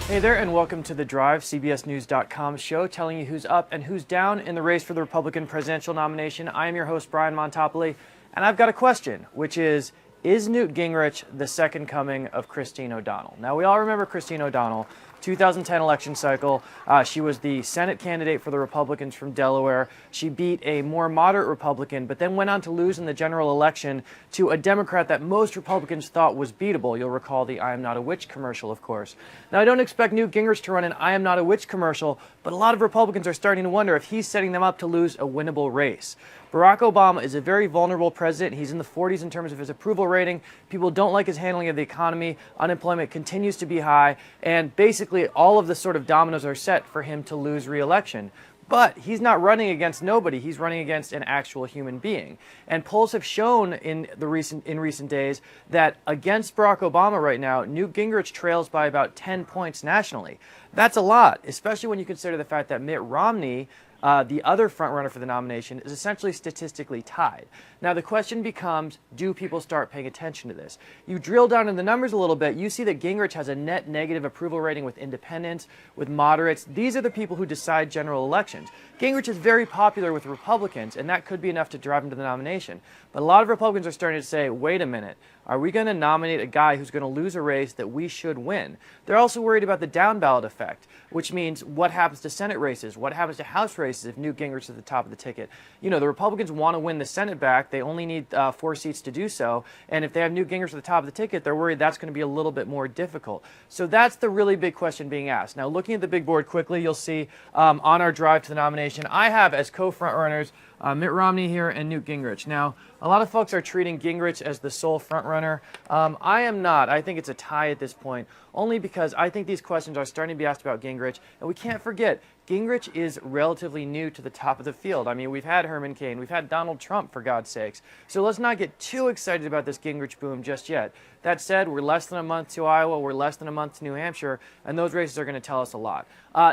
Hey there, and welcome to The Drive, CBSNews.com show telling you who's up and who's down in the race for the Republican presidential nomination. I am your host, Brian Montopoli, and I've got a question, which is Newt Gingrich the second coming of Christine O'Donnell? Now, we all remember Christine O'Donnell, 2010 election cycle. She was the Senate candidate for the Republicans from Delaware. She beat a more moderate Republican, but then went on to lose in the general election to a Democrat that most Republicans thought was beatable. You'll recall the I am not a witch commercial, of course. Now, I don't expect Newt Gingrich to run an I am not a witch commercial, but a lot of Republicans are starting to wonder if he's setting them up to lose a winnable race. Barack Obama is a very vulnerable president. He's in the 40s in terms of his approval rating. People don't like his handling of the economy. Unemployment continues to be high. And basically, all of the sort of dominoes are set for him to lose re-election. But he's not running against nobody. He's running against an actual human being. And polls have shown in recent days that against Barack Obama right now, Newt Gingrich trails by about 10 points nationally. That's a lot, especially when you consider the fact that Mitt Romney, the other frontrunner for the nomination, is essentially statistically tied. Now, the question becomes, do people start paying attention to this? You drill down in the numbers a little bit, you see that Gingrich has a net negative approval rating with independents, with moderates. These are the people who decide general elections. Gingrich is very popular with Republicans, and that could be enough to drive him to the nomination. But a lot of Republicans are starting to say, wait a minute, are we going to nominate a guy who's going to lose a race that we should win? They're also worried about the down ballot effect, which means what happens to Senate races, what happens to House races if Newt Gingrich is at the top of the ticket. You know, the Republicans want to win the Senate back. They only need 4 seats to do so. And if they have Newt Gingrich at the top of the ticket, they're worried that's going to be a little bit more difficult. So that's the really big question being asked. Now, looking at the big board quickly, you'll see on our drive to the nomination, I have as co-frontrunners Mitt Romney here and Newt Gingrich. Now, a lot of folks are treating Gingrich as the sole frontrunner. I am not. I think it's a tie at this point, only because I think these questions are starting to be asked about Gingrich. And we can't forget, Gingrich is relatively new to the top of the field. I mean, we've had Herman Cain, we've had Donald Trump, for God's sakes. So let's not get too excited about this Gingrich boom just yet. That said, we're less than a month to Iowa, we're less than a month to New Hampshire, and those races are going to tell us a lot.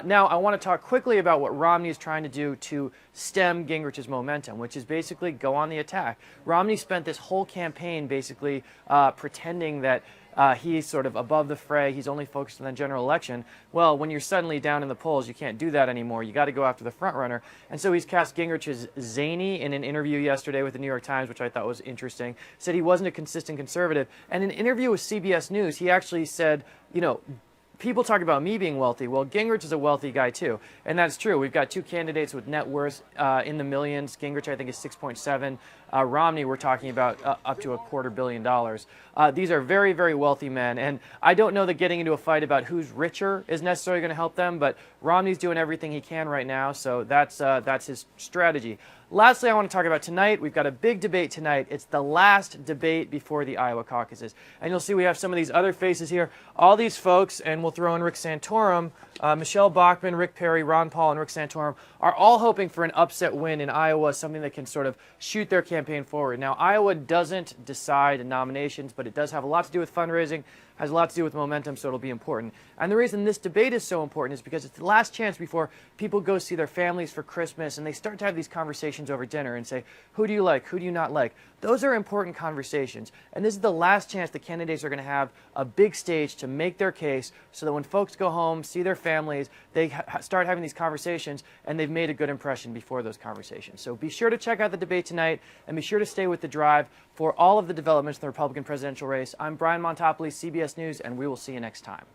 Now, I want to talk quickly about what Romney is trying to do to stem Gingrich's momentum, which is basically go on the attack. Romney spent this whole campaign basically pretending that he's sort of above the fray, he's only focused on the general election. Well, when you're suddenly down in the polls, you can't do that anymore. You got to go after the front runner. And so he's cast Gingrich as zany in an interview yesterday with the New York Times, which I thought was interesting. Said he wasn't a consistent conservative. And in an interview with CBS News, he actually said, you know, people talk about me being wealthy. Well, Gingrich is a wealthy guy, too. And that's true. We've got 2 candidates with net worths in the millions. Gingrich, I think, is 6.7. Romney, we're talking about up to $250 million. These are very, very wealthy men. And I don't know that getting into a fight about who's richer is necessarily going to help them, but Romney's doing everything he can right now, so that's his strategy. Lastly, I want to talk about tonight. We've got a big debate tonight. It's the last debate before the Iowa caucuses. And you'll see we have some of these other faces here. All these folks, and we'll throw in Rick Santorum, Michelle Bachmann, Rick Perry, Ron Paul, and Rick Santorum, are all hoping for an upset win in Iowa, something that can sort of shoot their campaign forward. Now, Iowa doesn't decide nominations, but it does have a lot to do with fundraising, has a lot to do with momentum, so it'll be important. And the reason this debate is so important is because it's the last chance before people go see their families for Christmas and they start to have these conversations over dinner and say, who do you like, who do you not like? Those are important conversations. And this is the last chance the candidates are going to have a big stage to make their case so that when folks go home, see their families, they start having these conversations and they've made a good impression before those conversations. So be sure to check out the debate tonight and be sure to stay with The Drive for all of the developments in the Republican presidential race. I'm Brian Montopoli, CBS News, and we will see you next time.